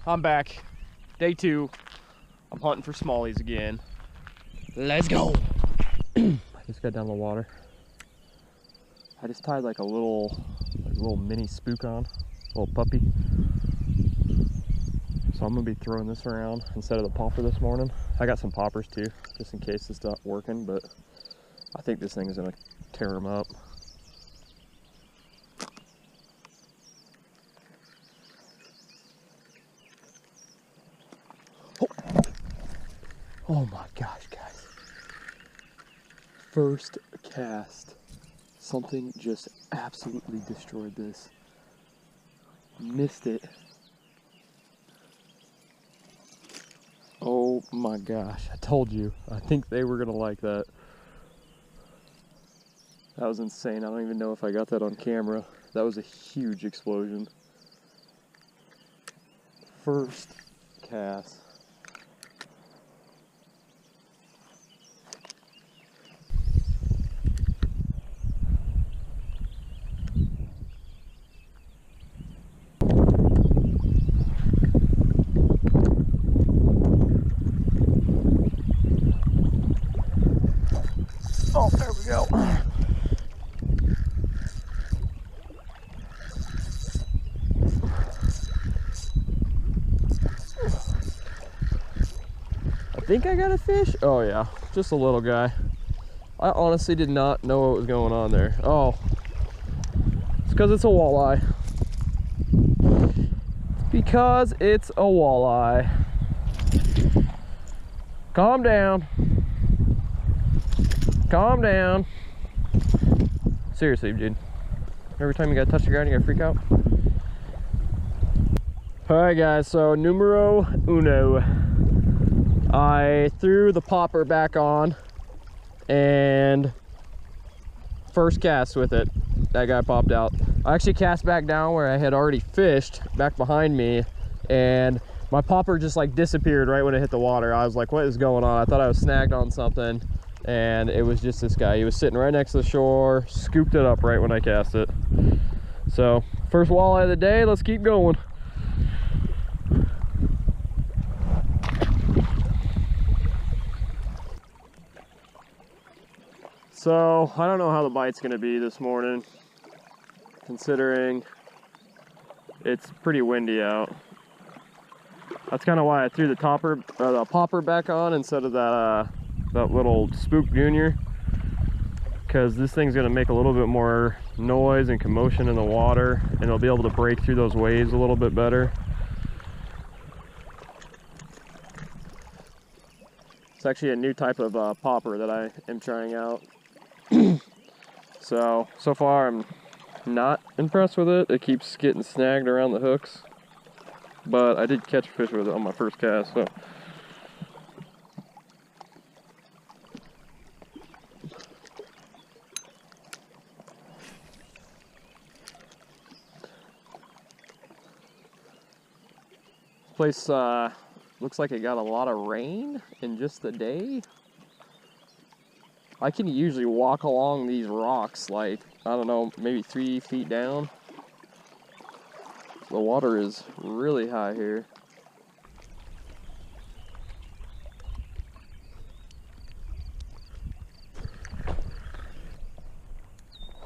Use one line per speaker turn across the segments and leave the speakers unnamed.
I'm back. Day 2. I'm hunting for smallies again. Let's go. I just got down the water. I just tied like a little mini spook on, a little puppy. So I'm gonna be throwing this around instead of the popper this morning. I got some poppers too, just in case it's not working, but I think this thing is gonna tear them up. Oh my gosh, guys. First cast. Something just absolutely destroyed this. Missed it. Oh my gosh, I told you. I think they were gonna like that. That was insane. I don't even know if I got that on camera. That was a huge explosion. First cast. Oh, there we go. I think I got a fish. Oh yeah, just a little guy. I honestly did not know what was going on there. Oh, it's because it's a walleye. Because it's a walleye. Calm down. Calm down. Seriously, dude. Every time you gotta touch the ground, you gotta freak out. Alright guys, so numero uno. I threw the popper back on and first cast with it, that guy popped out. I actually cast back down where I had already fished back behind me, and my popper just like disappeared right when it hit the water. I was like, what is going on? I thought I was snagged on something, and it was just this guy. He was sitting right next to the shore, scooped it up right when I cast it. So first walleye of the day, let's keep going. So I don't know how the bite's gonna be this morning, considering it's pretty windy out. That's kind of why I threw the popper back on instead of that little spook junior, because this thing's gonna make a little bit more noise and commotion in the water, and it'll be able to break through those waves a little bit better. It's actually a new type of popper that I am trying out. So far I'm not impressed with it. It keeps getting snagged around the hooks, but I did catch a fish with it on my first cast. So this place looks like it got a lot of rain in just the day. I can usually walk along these rocks like, I don't know, maybe 3 feet down. The water is really high here.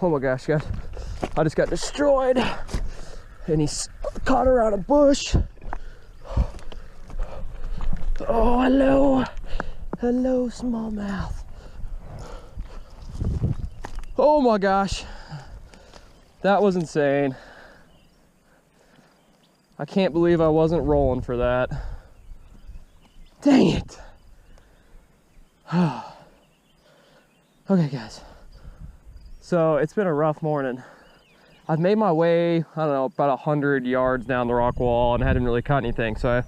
Oh my gosh, guys. I just got destroyed. And he's caught around a bush. Oh, hello. Hello, smallmouth. Oh my gosh, that was insane. I can't believe I wasn't rolling for that. Dang it. Okay guys, so it's been a rough morning. I've made my way, I don't know, about 100 yards down the rock wall and hadn't really caught anything. So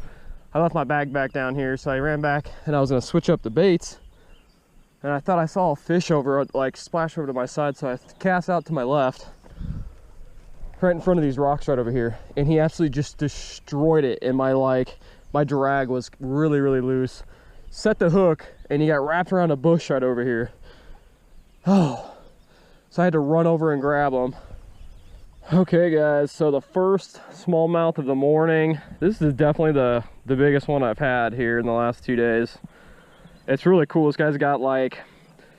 I left my bag back down here, so I ran back and I was gonna switch up the baits. And I thought I saw a fish like splash over to my side, so I cast out to my left, right in front of these rocks right over here, and he absolutely just destroyed it. And my drag was really, really loose. Set the hook, and he got wrapped around a bush right over here. Oh, so I had to run over and grab him. Okay guys, so the first smallmouth of the morning. This is definitely the biggest one I've had here in the last 2 days. It's really cool. This guy's got like,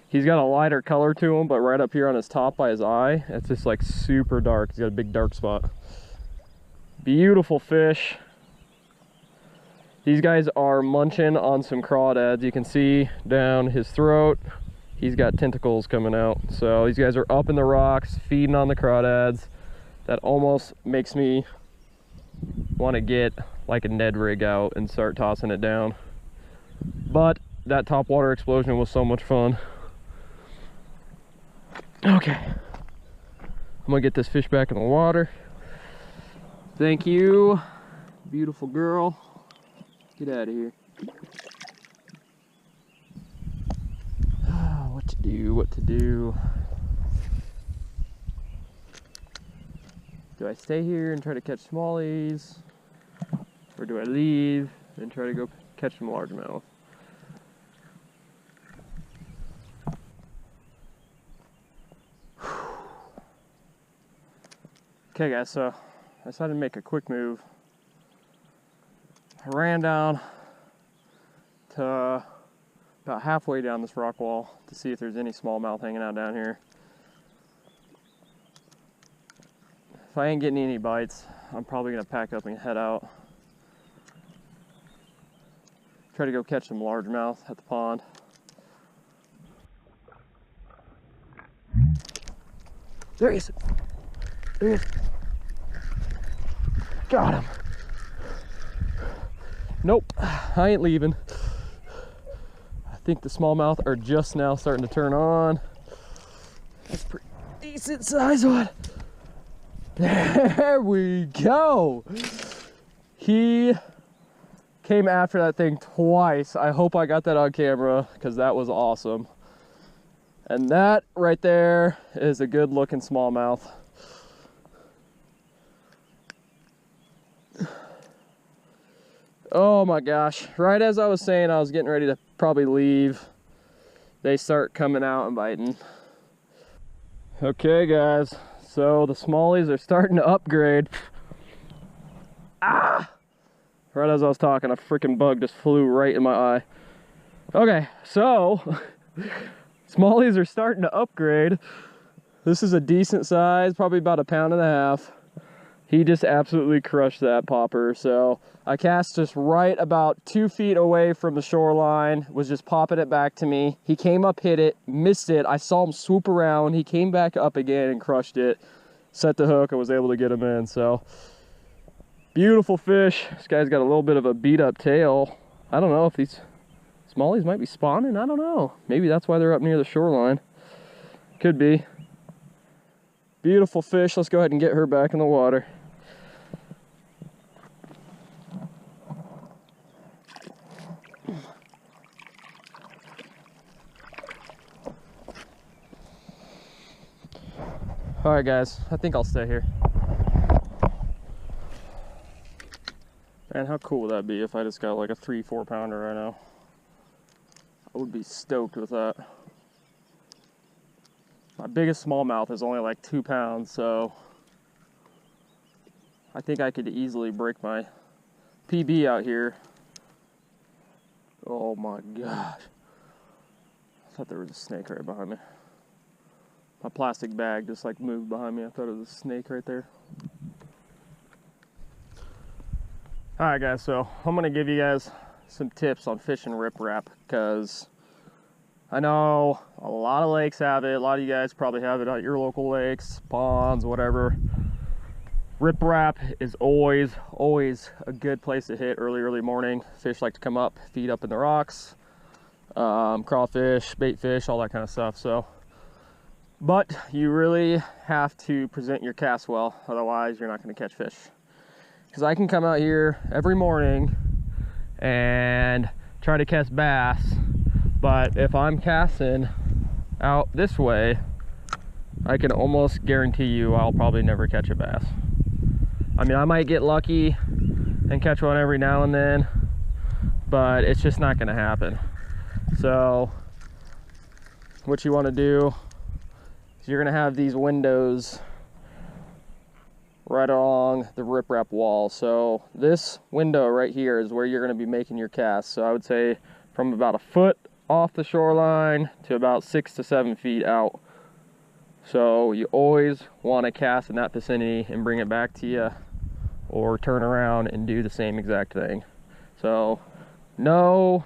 he's got a lighter color to him, but right up here on his top by his eye, it's just like super dark. He's got a big dark spot. Beautiful fish. These guys are munching on some crawdads. You can see down his throat, he's got tentacles coming out. So these guys are up in the rocks, feeding on the crawdads. That almost makes me want to get like a Ned rig out and start tossing it down. But that top water explosion was so much fun. Okay, I'm gonna get this fish back in the water. Thank you, beautiful girl. Get out of here. What to do, what to do. Do I stay here and try to catch smallies? Or do I leave and try to go catch some largemouth? Okay guys, so I decided to make a quick move. I ran down to about halfway down this rock wall to see if there's any smallmouth hanging out down here. If I ain't getting any bites, I'm probably gonna pack up and head out. Try to go catch some largemouth at the pond. There he is. There he is. Got him. Nope, I ain't leaving. I think the smallmouth are just now starting to turn on. That's a pretty decent size one. There we go. He came after that thing twice. I hope I got that on camera because that was awesome. And that right there is a good looking smallmouth. Oh my gosh, right as I was saying I was getting ready to probably leave, they start coming out and biting. Okay guys, so the smallies are starting to upgrade. Ah! Right as I was talking, a freaking bug just flew right in my eye. Okay, so smallies are starting to upgrade. This is a decent size, probably about 1.5 pounds. He just absolutely crushed that popper. So I cast just right about 2 feet away from the shoreline, was just popping it back to me. He came up, hit it, missed it. I saw him swoop around. He came back up again and crushed it. Set the hook and was able to get him in. So beautiful fish. This guy's got a little bit of a beat up tail. I don't know if these smallies might be spawning. I don't know. Maybe that's why they're up near the shoreline. Could be. Beautiful fish. Let's go ahead and get her back in the water. All right, guys, I think I'll stay here. Man, how cool would that be if I just got like a 3-4 pounder right now? I would be stoked with that. My biggest smallmouth is only like 2 pounds, so I think I could easily break my PB out here. Oh my gosh. I thought there was a snake right behind me. My plastic bag just like moved behind me. I thought it was a snake right there. All right guys, so I'm gonna give you guys some tips on fishing riprap because I know a lot of lakes have it. A lot of you guys probably have it at your local lakes, ponds, whatever. Riprap is always a good place to hit early morning. Fish like to come up, feed up in the rocks, crawfish, bait fish, all that kind of stuff. So, but you really have to present your cast well, otherwise you're not going to catch fish. Because I can come out here every morning and try to catch bass, but if I'm casting out this way, I can almost guarantee you I'll probably never catch a bass. I mean, I might get lucky and catch one every now and then, but it's just not going to happen. So what you want to do is you're going to have these windows right along the riprap wall. So this window right here is where you're going to be making your cast. So I would say from about a foot off the shoreline to about 6 to 7 feet out. So you always want to cast in that vicinity and bring it back to you, or turn around and do the same exact thing. So no,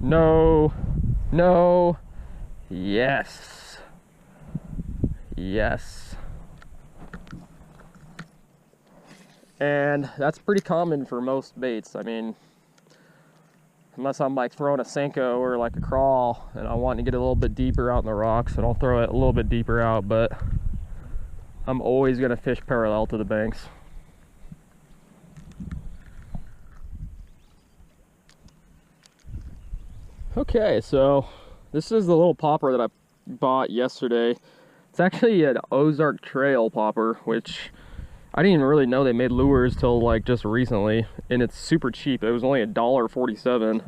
no, no, yes, yes. And that's pretty common for most baits. I mean, unless I'm like throwing a Senko or like a crawl and I want to get a little bit deeper out in the rocks, and I'll throw it a little bit deeper out, but I'm always gonna fish parallel to the banks. Okay, so this is the little popper that I bought yesterday. It's actually an Ozark Trail popper, which I didn't even really know they made lures till like just recently, and it's super cheap. It was only $1.47.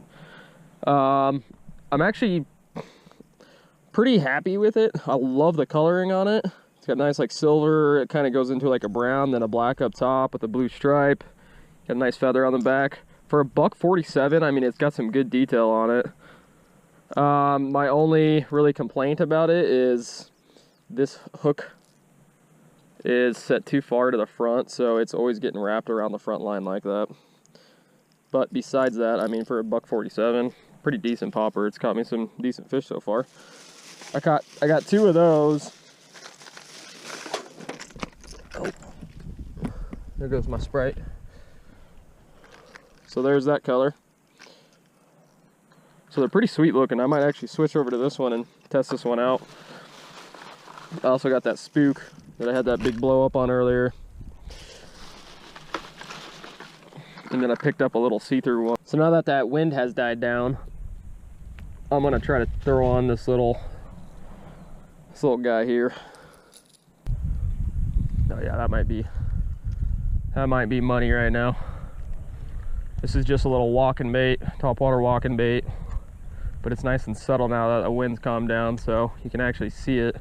I'm actually pretty happy with it. I love the coloring on it. It's got nice like silver. It kind of goes into like a brown, then a black up top with a blue stripe. Got a nice feather on the back. For $1.47, I mean, it's got some good detail on it. My only really complaint about it is this hook is set too far to the front, so it's always getting wrapped around the front line like that. But besides that, I mean, for $1.47, pretty decent popper. It's caught me some decent fish so far. I got 2 of those. Oh, there goes my Sprite. So there's that color. So they're pretty sweet looking. I might actually switch over to this one and test this one out. I also got that spook that I had that big blow up on earlier. And then I picked up a little see-through one. So now that that wind has died down, I'm gonna try to throw on this little guy here. Oh yeah, that might be money right now. This is just a little walking bait, topwater walking bait, but it's nice and subtle now that the wind's calmed down, so you can actually see it.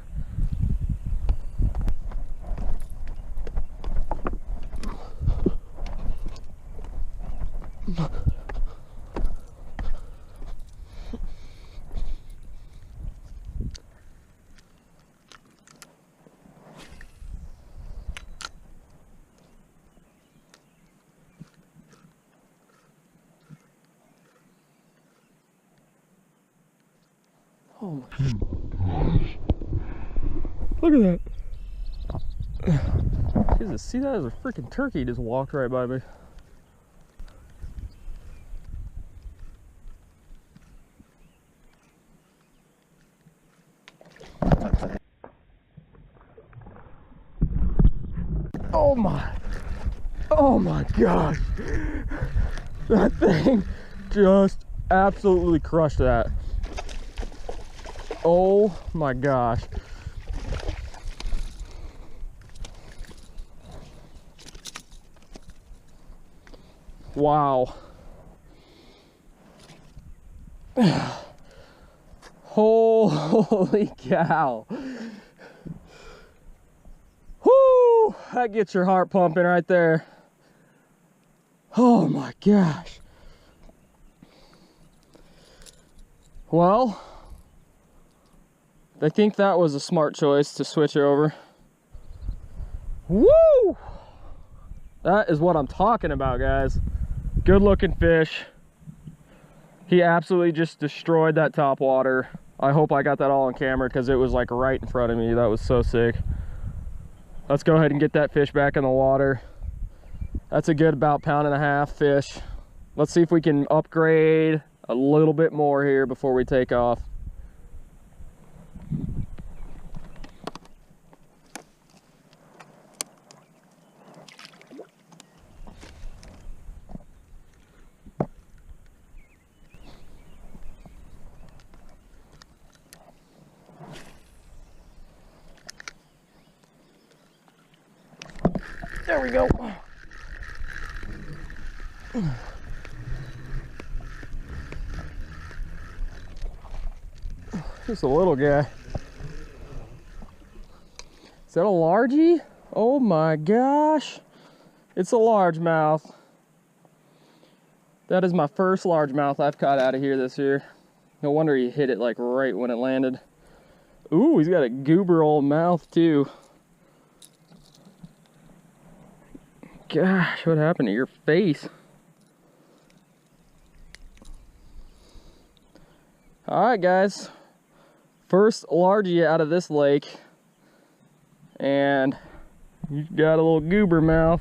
Oh my gosh. Look at that. Jesus, see that as a freaking turkey just walked right by me. Oh my gosh. That thing just absolutely crushed that. Oh my gosh. Wow. Holy cow. Whoo! That gets your heart pumping right there. Oh my gosh. Well, I think that was a smart choice to switch over. Woo! That is what I'm talking about, guys. Good looking fish. He absolutely just destroyed that top water. I hope I got that all on camera because it was like right in front of me. That was so sick. Let's go ahead and get that fish back in the water. That's a good about 1.5 pound fish. Let's see if we can upgrade a little bit more here before we take off. There we go. Just a little guy. Is that a largie? Oh my gosh. It's a largemouth. That is my first largemouth I've caught out of here this year. No wonder he hit it like right when it landed. Ooh, he's got a goober old mouth too. Gosh, what happened to your face? All right, guys. First largie out of this lake. And he's got a little goober mouth.